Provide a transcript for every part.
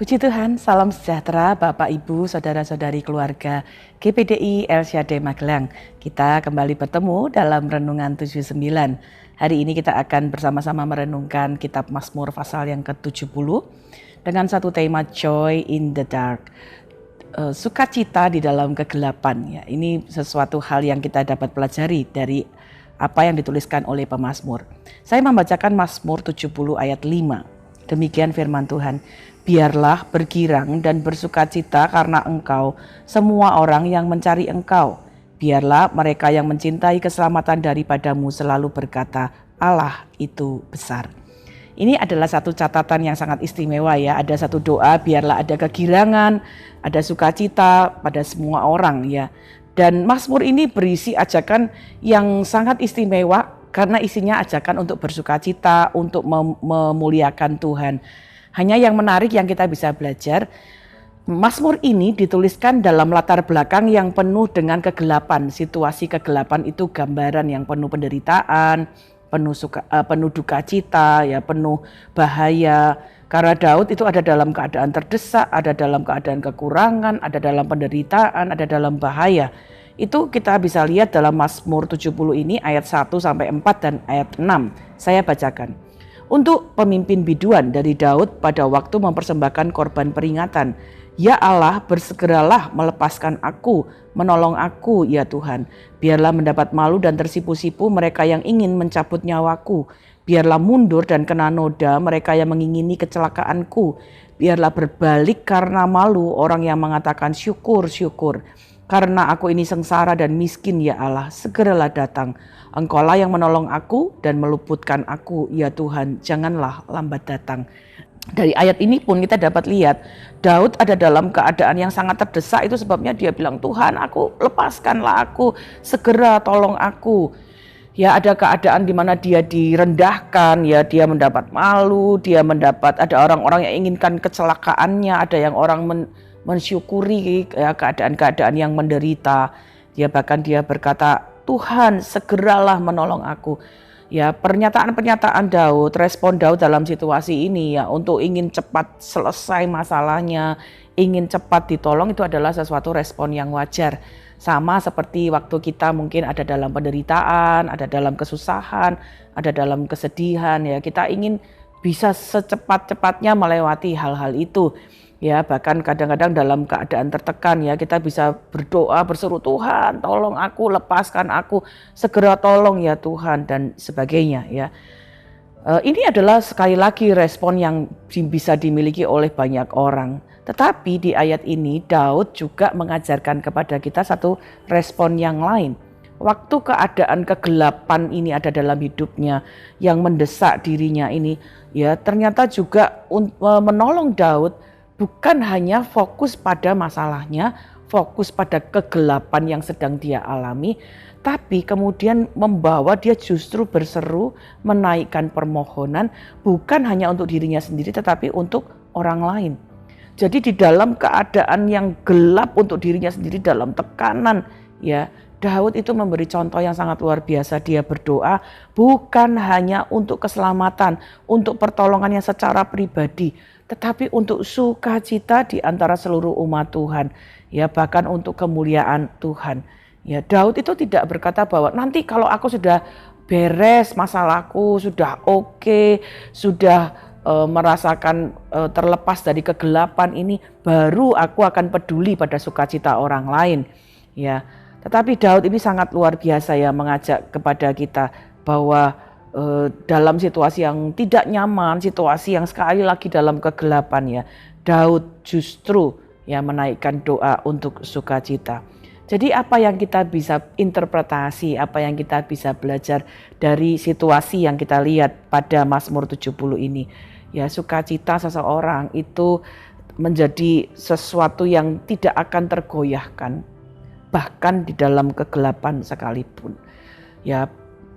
Puji Tuhan, salam sejahtera Bapak Ibu, Saudara-saudari keluarga GPDI El Shaddai Magelang. Kita kembali bertemu dalam Renungan 79. Hari ini kita akan bersama-sama merenungkan kitab Mazmur pasal yang ke-70 dengan satu tema Joy in the Dark. Sukacita di dalam kegelapan. Ya, ini sesuatu hal yang kita dapat pelajari dari apa yang dituliskan oleh pemazmur. Saya membacakan Mazmur 70 ayat 5. Demikian firman Tuhan, biarlah bergirang dan bersukacita karena engkau, semua orang yang mencari engkau. Biarlah mereka yang mencintai keselamatan daripadamu selalu berkata, Allah itu besar. Ini adalah satu catatan yang sangat istimewa ya. Ada satu doa, biarlah ada kegirangan, ada sukacita pada semua orang ya. Dan Mazmur ini berisi ajakan yang sangat istimewa karena isinya ajakan untuk bersukacita, untuk memuliakan Tuhan. Hanya yang menarik yang kita bisa belajar, Mazmur ini dituliskan dalam latar belakang yang penuh dengan kegelapan. Situasi kegelapan itu gambaran yang penuh penderitaan, penuh duka cita, ya, penuh bahaya. Karena Daud itu ada dalam keadaan terdesak, ada dalam keadaan kekurangan, ada dalam penderitaan, ada dalam bahaya. Itu kita bisa lihat dalam Mazmur 70 ini ayat 1 sampai 4 dan ayat 6. Saya bacakan. Untuk pemimpin biduan dari Daud pada waktu mempersembahkan korban peringatan. Ya Allah, bersegeralah melepaskan aku, menolong aku ya Tuhan. Biarlah mendapat malu dan tersipu-sipu mereka yang ingin mencabut nyawaku. Biarlah mundur dan kena noda mereka yang mengingini kecelakaanku. Biarlah berbalik karena malu orang yang mengatakan syukur, syukur. Karena aku ini sengsara dan miskin ya Allah, segeralah datang. Engkaulah yang menolong aku dan meluputkan aku ya Tuhan, janganlah lambat datang. Dari ayat ini pun kita dapat lihat Daud ada dalam keadaan yang sangat terdesak. Itu sebabnya dia bilang, Tuhan aku lepaskanlah aku, segera tolong aku. Ya, ada keadaan di mana dia direndahkan, ya, dia mendapat malu, dia mendapat, ada orang-orang yang inginkan kecelakaannya, ada yang orang mensyukuri ya, keadaan-keadaan yang menderita. Dia bahkan dia berkata, Tuhan segeralah menolong aku. Ya, pernyataan-pernyataan Daud, respon Daud dalam situasi ini ya, untuk ingin cepat selesai masalahnya, ingin cepat ditolong, itu adalah sesuatu respon yang wajar. Sama seperti waktu kita mungkin ada dalam penderitaan, ada dalam kesusahan, ada dalam kesedihan ya, kita ingin bisa secepat-cepatnya melewati hal-hal itu. Ya, bahkan kadang-kadang dalam keadaan tertekan ya, kita bisa berdoa, berseru, Tuhan tolong aku, lepaskan aku, segera tolong ya Tuhan, dan sebagainya ya. Ini adalah sekali lagi respon yang bisa dimiliki oleh banyak orang. Tetapi di ayat ini Daud juga mengajarkan kepada kita satu respon yang lain. Waktu keadaan kegelapan ini ada dalam hidupnya yang mendesak dirinya ini, ya ternyata juga menolong Daud. Bukan hanya fokus pada masalahnya, fokus pada kegelapan yang sedang dia alami, tapi kemudian membawa dia justru berseru, menaikkan permohonan, bukan hanya untuk dirinya sendiri, tetapi untuk orang lain. Jadi di dalam keadaan yang gelap untuk dirinya sendiri, dalam tekanan, ya Daud itu memberi contoh yang sangat luar biasa. Dia berdoa bukan hanya untuk keselamatan, untuk pertolongannya secara pribadi, tetapi untuk sukacita di antara seluruh umat Tuhan, ya bahkan untuk kemuliaan Tuhan. Ya, Daud itu tidak berkata bahwa nanti kalau aku sudah beres masalahku, sudah oke, sudah merasakan terlepas dari kegelapan ini, baru aku akan peduli pada sukacita orang lain. Ya, tetapi Daud ini sangat luar biasa ya, mengajak kepada kita bahwa dalam situasi yang tidak nyaman, situasi yang sekali lagi dalam kegelapan ya, Daud justru ya menaikkan doa untuk sukacita. Jadi apa yang kita bisa interpretasi, apa yang kita bisa belajar dari situasi yang kita lihat pada Mazmur 70 ini. Ya, sukacita seseorang itu menjadi sesuatu yang tidak akan tergoyahkan, bahkan di dalam kegelapan sekalipun. Ya,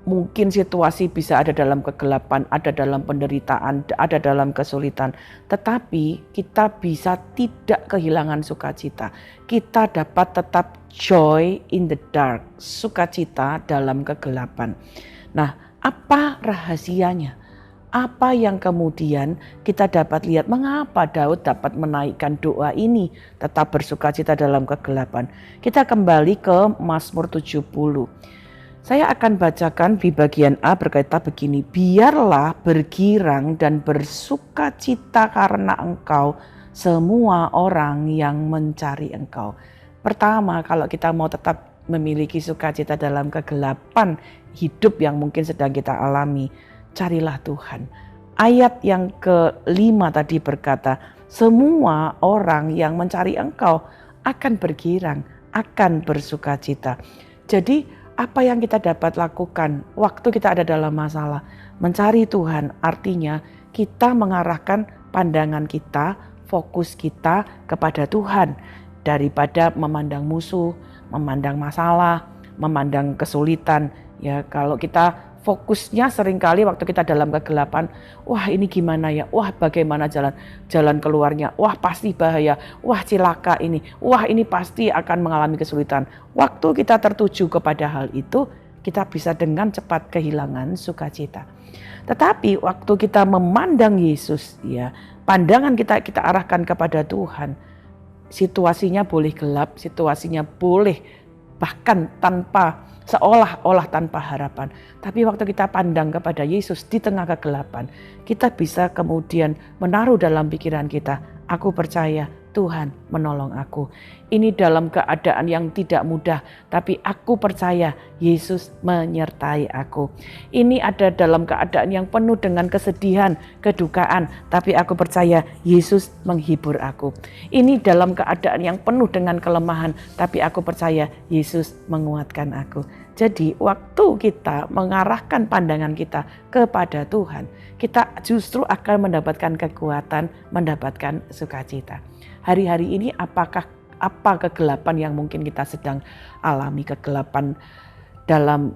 mungkin situasi bisa ada dalam kegelapan, ada dalam penderitaan, ada dalam kesulitan. Tetapi kita bisa tidak kehilangan sukacita. Kita dapat tetap joy in the dark, sukacita dalam kegelapan. Nah, apa rahasianya? Apa yang kemudian kita dapat lihat mengapa Daud dapat menaikkan doa ini, tetap bersukacita dalam kegelapan. Kita kembali ke Mazmur 70. Saya akan bacakan di bagian A berkata begini, biarlah bergirang dan bersukacita karena engkau semua orang yang mencari engkau. Pertama, kalau kita mau tetap memiliki sukacita dalam kegelapan hidup yang mungkin sedang kita alami, carilah Tuhan. Ayat yang kelima tadi berkata, semua orang yang mencari engkau akan bergirang, akan bersukacita. Jadi apa yang kita dapat lakukan waktu kita ada dalam masalah? Mencari Tuhan artinya kita mengarahkan pandangan kita, fokus kita kepada Tuhan. Daripada memandang musuh, memandang masalah, memandang kesulitan. Ya, kalau kita fokusnya seringkali waktu kita dalam kegelapan, wah ini gimana ya, wah bagaimana jalan keluarnya, wah pasti bahaya, wah cilaka ini, wah ini pasti akan mengalami kesulitan. Waktu kita tertuju kepada hal itu, kita bisa dengan cepat kehilangan sukacita. Tetapi waktu kita memandang Yesus, ya, pandangan kita arahkan kepada Tuhan, situasinya boleh gelap, situasinya boleh bahkan seolah-olah tanpa harapan. Tapi waktu kita pandang kepada Yesus di tengah kegelapan, kita bisa kemudian menaruh dalam pikiran kita, aku percaya Tuhan menolong aku. Ini dalam keadaan yang tidak mudah, tapi aku percaya Yesus menyertai aku. Ini ada dalam keadaan yang penuh dengan kesedihan, kedukaan, tapi aku percaya Yesus menghibur aku. Ini dalam keadaan yang penuh dengan kelemahan, tapi aku percaya Yesus menguatkan aku. Jadi waktu kita mengarahkan pandangan kita kepada Tuhan, kita justru akan mendapatkan kekuatan, mendapatkan sukacita. Hari-hari ini apa kegelapan yang mungkin kita sedang alami, kegelapan dalam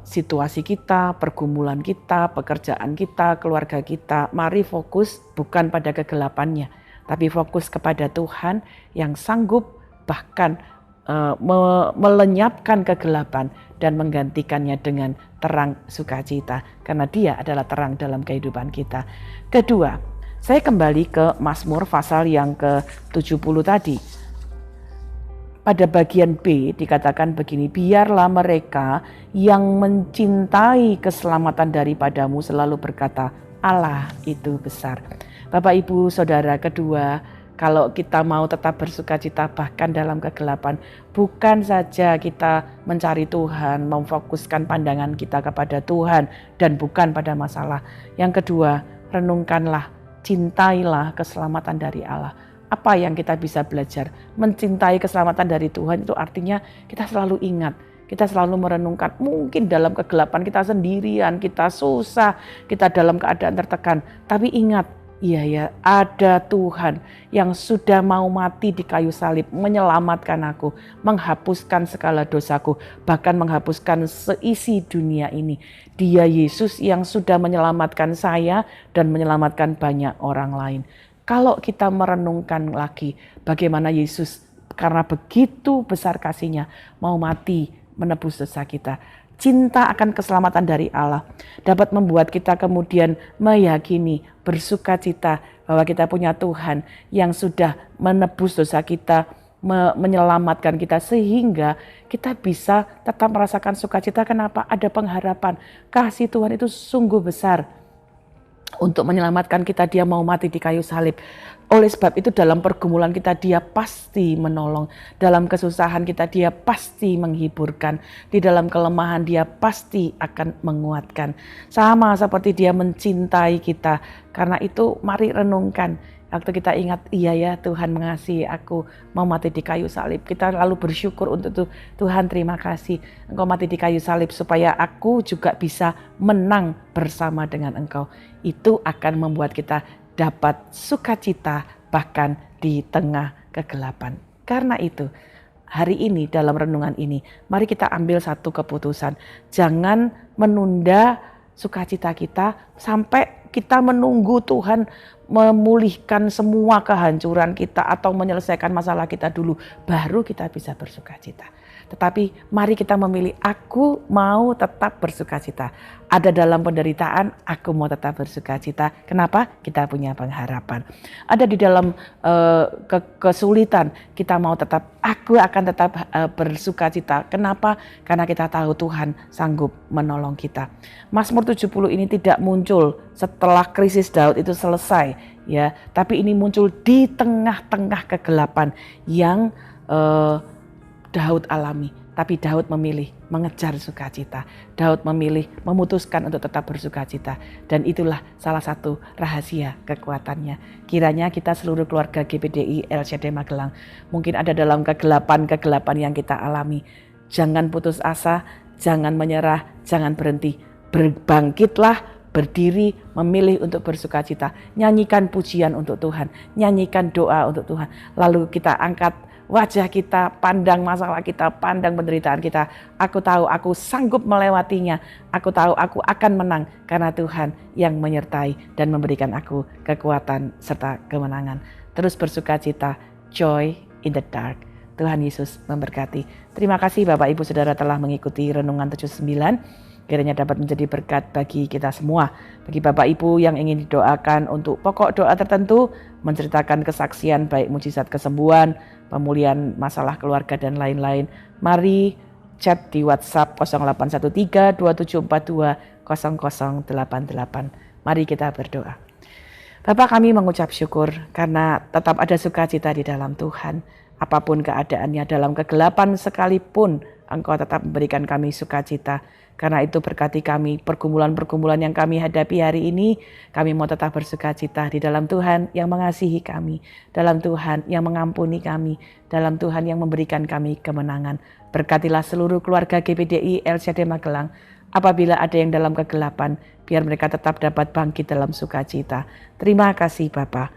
situasi kita, pergumulan kita, pekerjaan kita, keluarga kita. Mari fokus bukan pada kegelapannya, tapi fokus kepada Tuhan yang sanggup bahkan melenyapkan kegelapan dan menggantikannya dengan terang sukacita, karena Dia adalah terang dalam kehidupan kita. Kedua, saya kembali ke Mazmur pasal yang ke-70 tadi. Pada bagian B dikatakan begini, biarlah mereka yang mencintai keselamatan daripadamu selalu berkata, Allah itu besar. Bapak, Ibu, Saudara, kedua, kalau kita mau tetap bersukacita bahkan dalam kegelapan, bukan saja kita mencari Tuhan, memfokuskan pandangan kita kepada Tuhan dan bukan pada masalah. Yang kedua, renungkanlah, cintailah keselamatan dari Allah. Apa yang kita bisa belajar? Mencintai keselamatan dari Tuhan itu artinya kita selalu ingat, kita selalu merenungkan, mungkin dalam kegelapan kita sendirian, kita susah, kita dalam keadaan tertekan. Tapi ingat, iya ya, ada Tuhan yang sudah mau mati di kayu salib, menyelamatkan aku, menghapuskan segala dosaku, bahkan menghapuskan seisi dunia ini. Dia Yesus yang sudah menyelamatkan saya dan menyelamatkan banyak orang lain. Kalau kita merenungkan lagi bagaimana Yesus karena begitu besar kasih-Nya mau mati menebus dosa kita. Cinta akan keselamatan dari Allah dapat membuat kita kemudian meyakini, bersukacita bahwa kita punya Tuhan yang sudah menebus dosa kita, menyelamatkan kita sehingga kita bisa tetap merasakan sukacita. Kenapa? Ada pengharapan. Kasih Tuhan itu sungguh besar untuk menyelamatkan kita. Dia mau mati di kayu salib. Oleh sebab itu dalam pergumulan kita Dia pasti menolong. Dalam kesusahan kita Dia pasti menghiburkan. Di dalam kelemahan Dia pasti akan menguatkan. Sama seperti Dia mencintai kita. Karena itu mari renungkan. Waktu kita ingat, iya ya Tuhan mengasihi aku, mau mati di kayu salib. Kita lalu bersyukur untuk itu. Tuhan terima kasih Engkau mati di kayu salib supaya aku juga bisa menang bersama dengan Engkau. Itu akan membuat kita dapat sukacita bahkan di tengah kegelapan. Karena itu hari ini dalam renungan ini mari kita ambil satu keputusan. Jangan menunda sukacita kita sampai kita menunggu Tuhan memulihkan semua kehancuran kita atau menyelesaikan masalah kita dulu, baru kita bisa bersukacita. Tetapi mari kita memilih, aku mau tetap bersukacita. Ada dalam penderitaan, aku mau tetap bersukacita. Kenapa? Kita punya pengharapan. Ada di dalam kesulitan, kita mau tetap, aku akan tetap bersukacita. Kenapa? Karena kita tahu Tuhan sanggup menolong kita. Mazmur 70 ini tidak muncul setelah krisis Daud itu selesai, ya, tapi ini muncul di tengah-tengah kegelapan yang Daud alami. Tapi Daud memilih mengejar sukacita. Daud memilih memutuskan untuk tetap bersukacita. Dan itulah salah satu rahasia kekuatannya. Kiranya kita seluruh keluarga GPDI LCD Magelang mungkin ada dalam kegelapan-kegelapan yang kita alami. Jangan putus asa, jangan menyerah, jangan berhenti. Berbangkitlah, berdiri, memilih untuk bersukacita. Nyanyikan pujian untuk Tuhan, nyanyikan doa untuk Tuhan. Lalu kita angkat wajah kita, pandang masalah kita, pandang penderitaan kita. Aku tahu aku sanggup melewatinya. Aku tahu aku akan menang karena Tuhan yang menyertai dan memberikan aku kekuatan serta kemenangan. Terus bersukacita, joy in the dark. Tuhan Yesus memberkati. Terima kasih Bapak Ibu Saudara telah mengikuti Renungan 79. Kiranya dapat menjadi berkat bagi kita semua. Bagi Bapak Ibu yang ingin didoakan untuk pokok doa tertentu, menceritakan kesaksian baik mujizat kesembuhan, pemulihan masalah keluarga dan lain-lain, mari chat di WhatsApp 0813 2742 0088. Mari kita berdoa. Bapak, kami mengucap syukur karena tetap ada sukacita di dalam Tuhan. Apapun keadaannya, dalam kegelapan sekalipun Engkau tetap memberikan kami sukacita. Karena itu berkati kami, pergumulan-pergumulan yang kami hadapi hari ini, kami mau tetap bersukacita di dalam Tuhan yang mengasihi kami, dalam Tuhan yang mengampuni kami, dalam Tuhan yang memberikan kami kemenangan. Berkatilah seluruh keluarga GPDI LCD Magelang, apabila ada yang dalam kegelapan, biar mereka tetap dapat bangkit dalam sukacita. Terima kasih Bapa.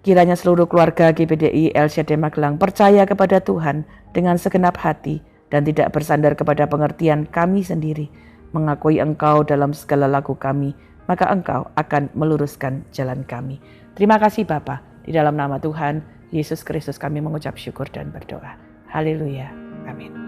Kiranya seluruh keluarga GPDI LCD Magelang percaya kepada Tuhan dengan segenap hati, dan tidak bersandar kepada pengertian kami sendiri, mengakui Engkau dalam segala laku kami, maka Engkau akan meluruskan jalan kami. Terima kasih Bapa, di dalam nama Tuhan Yesus Kristus kami mengucap syukur dan berdoa. Haleluya. Amin.